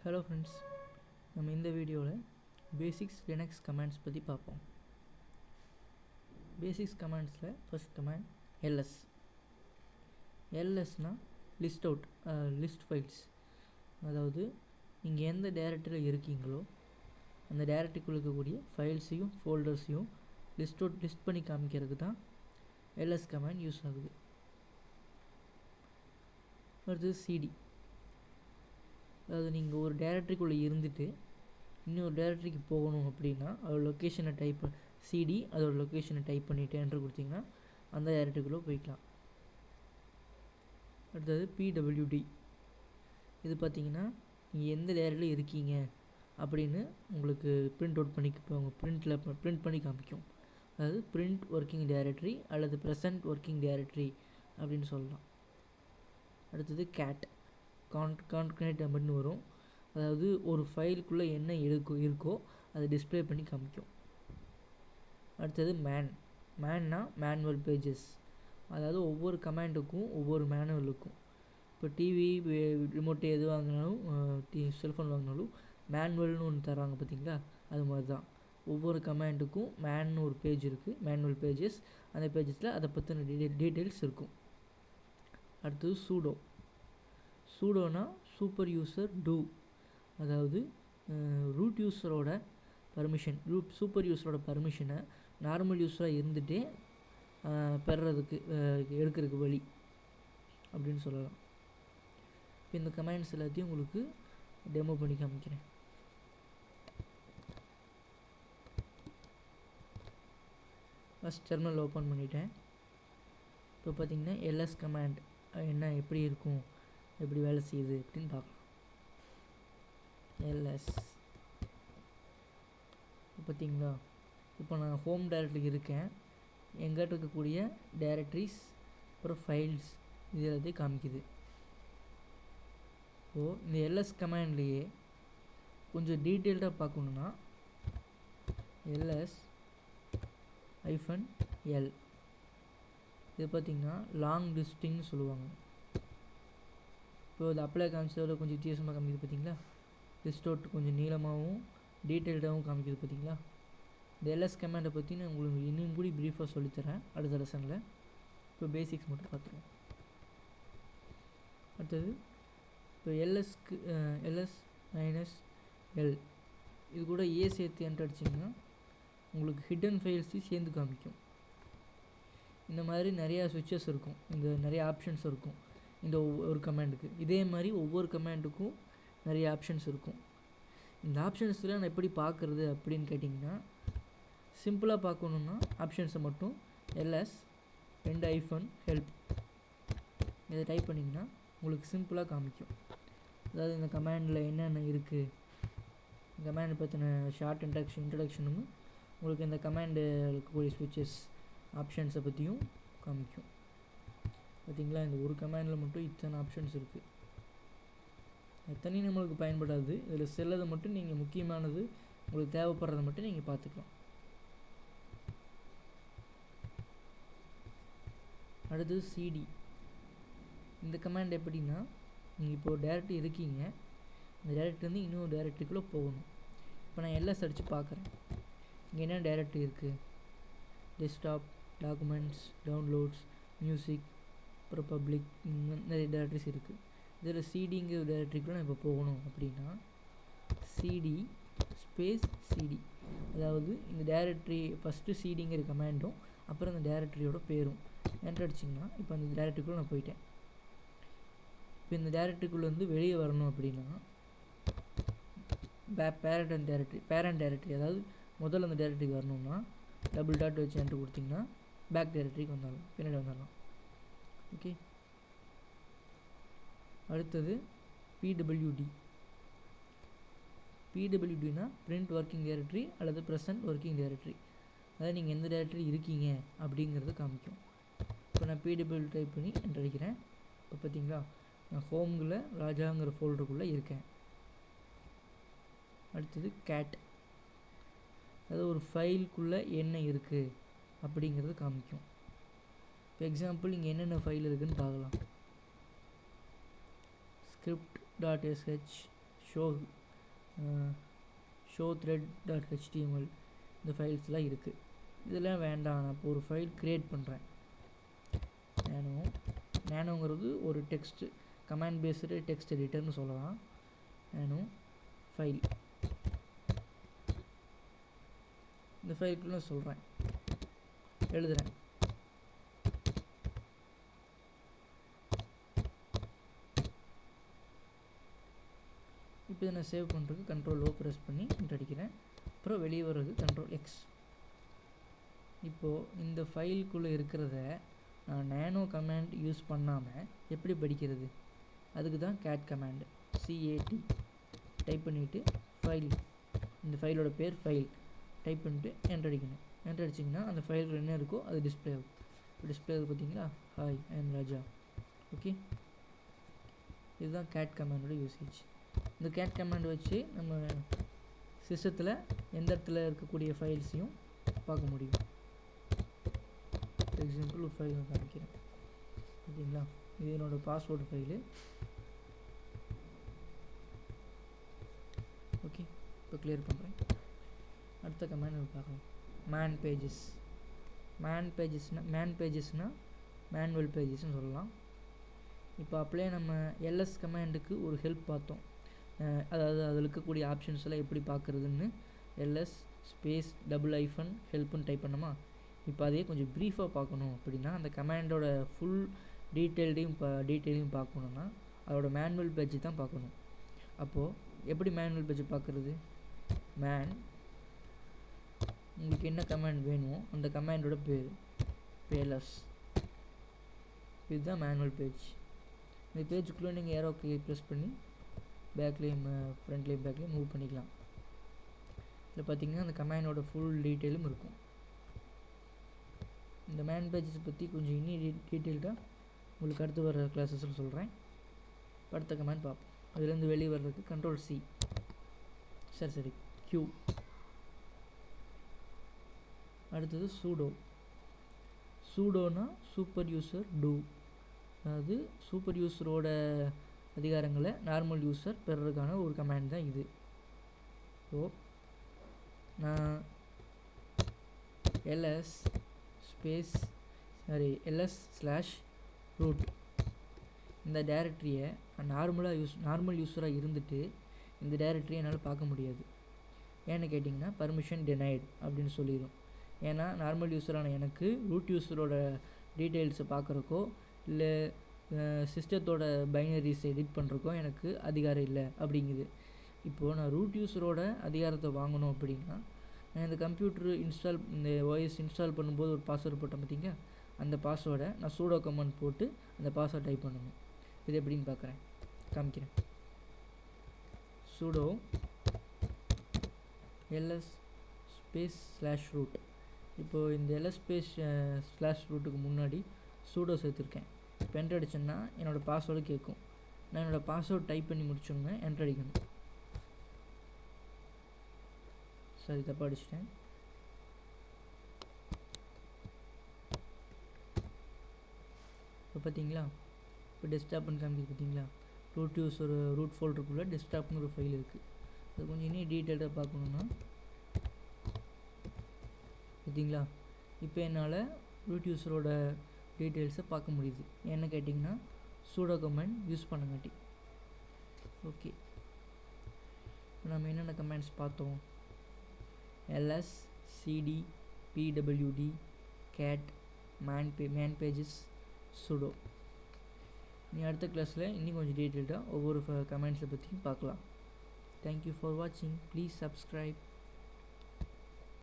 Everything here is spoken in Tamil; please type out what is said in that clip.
ஹலோ ஃப்ரெண்ட்ஸ், நம்ம இந்த வீடியோவில் பேசிக்ஸ் லினக்ஸ் கமாண்ட்ஸ் பற்றி பார்ப்போம். பேசிக்ஸ் கமாண்ட்ஸில் ஃபர்ஸ்ட் கமாண்ட் எல்எஸ். எல்எஸ்னால் லிஸ்ட் அவுட், லிஸ்ட் ஃபைல்ஸ். அதாவது நீங்கள் எந்த டைரக்டரியில் இருக்கீங்களோ அந்த டைரக்டரிக்குள்ள இருக்கக்கூடிய ஃபைல்ஸையும் ஃபோல்டர்ஸையும் லிஸ்ட் பண்ணி காமிக்கிறதுக்கு தான் எல்எஸ் கமாண்ட் யூஸ் ஆகுது. அடுத்தது சிடி. அதாவது நீங்கள் ஒரு டைரக்டரிக்குள்ளே இருந்துட்டு இன்னொரு டைரக்டரிக்கு போகணும் அப்படின்னா அதோட லொக்கேஷனை சிடி அதோட லொக்கேஷனை டைப் பண்ணிவிட்டு என்ட்ரு கொடுத்தீங்கன்னா அந்த டைரக்டரிக்குள்ளே போய்க்கலாம். அடுத்தது பிடபிள்யூடி. இது பார்த்திங்கன்னா நீங்கள் எந்த டைரக்டரியில் இருக்கீங்க அப்படின்னு உங்களுக்கு பிரிண்ட் அவுட் பண்ணி பிரிண்ட் பண்ணி காமிக்கும். அதாவது பிரிண்ட் ஒர்க்கிங் டைரக்டரி அல்லது ப்ரெசன்ட் ஒர்க்கிங் டைரக்டரி அப்படின்னு சொல்லலாம். அடுத்தது கேட். கான்கனேட் அப்படின்னு வரும். அதாவது ஒரு ஃபைலுக்குள்ளே என்ன இருக்கோ அதை டிஸ்பிளே பண்ணி காமிக்கும். அடுத்தது மேன்னா மேனுவல் பேஜஸ். அதாவது ஒவ்வொரு கமாண்டுக்கும் ஒவ்வொரு மேனுவல் இருக்கும். இப்போ டிவி ரிமோட்டு எது வாங்கினாலும் செல்ஃபோன் வாங்கினாலும் மேனுவல்னு ஒன்று தராங்க பார்த்தீங்களா, அது மாதிரி தான் ஒவ்வொரு கமாண்டுக்கும் மேன்னு ஒரு பேஜ் இருக்குது, மேனுவல் பேஜஸ். அந்த பேஜஸில் அதை பற்றின டீட்டெயில்ஸ் இருக்கும். அடுத்தது சூடோனா சூப்பர் யூசர் டூ. அதாவது ரூட் யூஸரோட பர்மிஷன், சூப்பர் யூஸரோட பர்மிஷனை நார்மல் யூஸராக இருந்துகிட்டே பெறுறதுக்கு எடுக்கிறதுக்கு வழி அப்படின்னு சொல்லலாம். இப்போ இந்த கமாண்ட்ஸ் எல்லாத்தையும் உங்களுக்கு டெமோ பண்ணி காமிக்கிறேன். ஃபஸ்ட் டெர்மினல் ஓப்பன் பண்ணிட்டேன். இப்போ பார்த்திங்கன்னா எல்எஸ் கமாண்ட் என்ன எப்படி இருக்கும், எப்படி வேலை செய்யுது அப்படின்னு பார்க்கலாம். எல்எஸ் பார்த்தீங்களா, இப்போ நான் ஹோம் டைரக்டரி இருக்கேன். எங்கிட்ட இருக்கக்கூடிய டைரக்டரிஸ் அப்புறம் ஃபைல்ஸ் இது எல்லாத்தையும் காமிக்குது. இப்போது இந்த எல்எஸ் கமாண்ட்லேயே கொஞ்சம் டீட்டெயில்டாக பார்க்கணுன்னா எல்எஸ் -l. இது பார்த்திங்கன்னா லாங் லிஸ்டிங்னு சொல்லுவாங்க. இப்போ அது அப்ளை காமிச்சதோட கொஞ்சம் வித்தியாசமாக காமிக்குது பார்த்தீங்களா. லிஸ்ட் அவுட் கொஞ்சம் நீளமாகவும் டீட்டெயில்டாகவும் காமிக்குது பார்த்தீங்களா. இந்த எல்எஸ் கமாண்டை பற்றி நான் உங்களுக்கு இன்னும் கூட ப்ரீஃபாக சொல்லித்தரேன் அடுத்த லெசனில். இப்போ பேசிக்ஸ் மட்டும் பார்த்துருவோம். அடுத்தது இப்போ எல்எஸ் -l இது கூட சேர்த்து என்ட்ரு அடிச்சிங்கன்னா உங்களுக்கு ஹிடன் ஃபைல்ஸையும் சேர்ந்து காமிக்கும். இந்த மாதிரி நிறையா சுவிட்சஸ் இருக்கும், இந்த நிறைய ஆப்ஷன்ஸ் இருக்கும் இந்த ஒவ்வொரு கமாண்டுக்கு. இதே மாதிரி ஒவ்வொரு கமாண்டுக்கும் நிறைய ஆப்ஷன்ஸ் இருக்கும். இந்த ஆப்ஷன்ஸில் நான் எப்படி பார்க்குறது அப்படின்னு கேட்டிங்கன்னா, சிம்பிளாக பார்க்கணுன்னா ஆப்ஷன்ஸை மட்டும் எல்எஸ் -help இதை டைப் பண்ணிங்கன்னா உங்களுக்கு சிம்பிளாக காமிக்கும். அதாவது இந்த கமாண்டில் என்னென்ன இருக்குது, கமாண்டை பற்றின ஷார்ட் இன்ட்ரடக்ஷனும் உங்களுக்கு இந்த கமாண்டு இருக்கக்கூடிய ஸ்விட்சஸ் ஆப்ஷன்ஸை பற்றியும் காமிக்கும். பார்த்திங்களா, இந்த ஒரு கமாண்டில் மட்டும் இத்தனை ஆப்ஷன்ஸ் இருக்குது. எத்தனையும் நம்மளுக்கு பயன்படாது. இதில் சிலது மட்டும் நீங்கள் முக்கியமானது உங்களுக்கு தேவைப்படுறதை மட்டும் நீங்கள் பார்த்துக்கலாம். அடுத்தது சிடி. இந்த கமாண்ட் எப்படின்னா, நீங்கள் இப்போது டைரக்டரி இருக்கீங்க, இந்த டைரக்டரிலேருந்து இன்னொரு டைரக்டரிக்குள்ளே போகணும். இப்போ நான் எல்லாம் சர்ச் பார்க்குறேன். இங்கே என்ன டைரக்டரி இருக்குது, டெஸ்க்டாப், டாக்குமெண்ட்ஸ், டவுன்லோட்ஸ், மியூசிக், அப்புறம் பப்ளிக், நிறைய டைரக்டரிஸ் இருக்குது. இதில் சிடிங்கிற டைரக்டரிக்குள்ளே நான் இப்போ போகணும் அப்படின்னா சிடி -cd. அதாவது இந்த டைரக்டரி ஃபஸ்ட்டு சிடிங்கிற கமாண்டும் அப்புறம் இந்த டைரக்டரியோட பேரும் என்ட்ரு அடிச்சிங்கன்னா இப்போ அந்த டைரக்டரிக்குள்ளே நான் போயிட்டேன். இப்போ இந்த டைரக்டரிக்குள்ளேருந்து வெளியே வரணும் அப்படின்னா பேரண்ட் டைரக்டரி, அதாவது முதல்ல அந்த டைரக்டரிக்கு வரணும்னா டபுள் டாட் வச்சு என்ட்ரு கொடுத்திங்கன்னா பேக் டைரக்டரிக்கு வந்துடலாம், பின்னாடி வந்துடலாம். ஓகே. அடுத்தது பிடபிள்யூடினா பிரிண்ட் ஒர்க்கிங் டைரக்டரி அல்லது ப்ரெசன்ட் ஒர்க்கிங் டைரக்டரி. அதாவது நீங்கள் எந்த டைரக்டரி இருக்கீங்க அப்படிங்கிறது காமிக்கும். இப்போ நான் பிடபிள்யூ டைப் பண்ணி என்ட்ரு அடிக்கிறேன். இப்போ பார்த்தீங்களா, நான் ஹோமில் ராஜாங்கிற ஃபோல்டருக்குள்ளே இருக்கேன். அடுத்தது கேட். அதாவது ஒரு ஃபைலுக்குள்ளே என்ன இருக்குது அப்படிங்கிறது காமிக்கும். இப்போ எக்ஸாம்பிள் இங்கே என்னென்ன ஃபைல் இருக்குதுன்னு பார்க்கலாம். script.sh show show thread dot HTML இந்த ஃபைல்ஸ்லாம் இருக்குது. இதெல்லாம் வேண்டாம், நான் இப்போ ஒரு ஃபைல் க்ரியேட் பண்ணுறேன். நேனோங்கிறது ஒரு டெக்ஸ்ட் கமாண்ட் பேஸ்டு டெக்ஸ்ட் எடிட்டர்னு சொல்லலாம். நேனோ ஃபைல் இந்த ஃபைலுக்குள்ள சொல்கிறேன், எழுதுகிறேன். இப்போ இதை நான் சேவ் பண்ணுறதுக்கு Ctrl+O ப்ரெஸ் பண்ணி என்டர் அடிக்கிறேன். அப்புறம் வெளியே வர்றது Ctrl+X. இப்போது இந்த ஃபைலுக்குள்ளே இருக்கிறத நான் நேனோ கமாண்ட் யூஸ் பண்ணாமல் எப்படி படிக்கிறது? அதுக்கு தான் கேட் கமாண்டு, CAT டைப் பண்ணிவிட்டு ஃபைல், இந்த ஃபைலோட பேர் ஃபைல் டைப் பண்ணிட்டு என்டர் அடிக்கணும். என்டர் அடிச்சிங்கன்னா அந்த ஃபைலில் என்ன இருக்கோ அது டிஸ்பிளே ஆகும். இப்போ டிஸ்பிளே ஆகுது பார்த்தீங்களா? Hi, I am Raja. Okay, இதுதான் கேட் கமாண்டோட யூசேஜ். இந்த கேட் கமாண்ட் வச்சு நம்ம சிஸ்டத்தில் எந்த இடத்துல இருக்கக்கூடிய ஃபைல்ஸையும் பார்க்க முடியும். ஃபார் எக்ஸாம்பிள் ஒரு ஃபைல் நான் காமிக்கிறேன். ஓகேங்களா? இது என்னோடய பாஸ்வேர்டு ஃபைலு. ஓகே, இப்போ கிளியர் பண்ணுறேன். அடுத்த கமாண்ட் நம்ம பார்க்கலாம். மேன் பேஜஸ்னால் மேனுவல் பேஜஸ்ன்னு சொல்லலாம். இப்போ அப்படியே நம்ம எல்எஸ் கமாண்டுக்கு ஒரு ஹெல்ப் பார்த்தோம். அதாவது அதில் இருக்கக்கூடிய ஆப்ஷன்ஸ் எல்லாம் எப்படி பார்க்குறதுன்னு எல்எஸ் ஸ்பேஸ் -hyphen ஹெல்ப்னு டைப் பண்ணோமா. இப்போ அதையே கொஞ்சம் ப்ரீஃபாக பார்க்கணும் அப்படின்னா அந்த கமாண்டோட ஃபுல் டீட்டெயிலையும் பார்க்கணுன்னா அதோட மேனுவல் பேஜ் தான் பார்க்கணும். அப்போது எப்படி மேனுவல் பேஜ் பார்க்குறது? உங்களுக்கு என்ன கமாண்ட் வேணுமோ அந்த கமாண்டோட பேர் எல்எஸ். இதுதான் மேனுவல் பேஜ். இந்த பேஜுக்குள்ளே நீங்கள் ஏரோ கீ ப்ரெஸ் பண்ணி பேக்லேயும் ஃப்ரண்ட்லேயும் பேக்லேயும் மூவ் பண்ணிக்கலாம். இதில் பார்த்தீங்கன்னா அந்த கமாண்டோட ஃபுல் டீட்டெயிலும் இருக்கும். இந்த மேன் பேஜஸ் பற்றி கொஞ்சம் இன்னும் டீட்டெயில்டாக உங்களுக்கு அடுத்து வர கிளாஸஸில் சொல்கிறேன். அடுத்த கமாண்ட் பார்ப்போம். அதுலேருந்து வெளியே வர்றதுக்கு Ctrl+C, சரி Q. அடுத்தது சூடோனா சூப்பர் யூசர் டூ, அதாவது சூப்பர் யூஸரோட அதிகாரங்களை நார்மல் யூஸர் பெறுறதுக்கான ஒரு கமாண்ட் தான் இது. ஸோ நான் ls/root இந்த டைரக்டரியை நார்மல் யூஸராக இருந்துட்டு இந்த டைரக்டரியை என்னால் பார்க்க முடியாது. ஏன்னு கேட்டிங்கன்னா பர்மிஷன் denied அப்படின்னு சொல்லிடும். ஏன்னா நார்மல் யூஸரான எனக்கு ரூட் யூஸரோட டீட்டெயில்ஸை பார்க்குறக்கோ இல்லை சிஸ்டத்தோட பைனரிஸை எடிட் பண்ணுறக்கோ எனக்கு அதிகாரம் இல்லை அப்படிங்குது. இப்போது நான் ரூட் யூஸரோட அதிகாரத்தை வாங்கணும் அப்படின்னா நான் இந்த இந்த OS இன்ஸ்டால் பண்ணும்போது ஒரு பாஸ்வேர்டு போட்டேன் பார்த்தீங்க, அந்த பாஸ்வேர்டை நான் சூடோ கமாண்ட் போட்டு அந்த பாஸ்வேர்டை டைப் பண்ணணும். இது எப்படின்னு காமிக்கிறேன். Pseudo ls/root. இப்போது இந்த ls/rootக்கு முன்னாடி சூடோ சேர்த்துருக்கேன். இப்போ என்டர் அடிச்சேன்னா என்னோடய பாஸ்வேர்டு கேட்கும். நான் என்னோடய பாஸ்வேர்டு டைப் பண்ணி முடிச்சோன்னே என்டர் அடிக்கணும். சரி, தப்பாக அடிச்சிட்டேன். இப்போ பார்த்தீங்களா, இப்போ டெஸ்க்டாப்னு காமிக்குது பார்த்தீங்களா. ரூட் ஃபோல்டருக்குள்ளே டெஸ்க்டாப்னு ஒரு ஃபைல் இருக்குது. அது கொஞ்சம் இன்னும் டீட்டெயில்டாக பார்க்கணுன்னா பார்த்தீங்களா, இப்போ என்னால் ரூட் யூஸரோட டீட்டெயில்ஸை பார்க்க முடியுது. என்ன கேட்டிங்கன்னா சூடோ கமாண்ட் யூஸ் பண்ணங்காட்டி. ஓகே, இப்போ நம்ம என்னென்ன கமாண்ட்ஸ் பார்த்தோம்? ls cd pwd cat man pages sudo. நீ அடுத்த கிளாஸில் இன்னும் கொஞ்சம் டீட்டெயில்டாக ஒவ்வொரு கமெண்ட்ஸை பற்றியும் பார்க்கலாம். தேங்க்யூ ஃபார் வாட்சிங். Please subscribe.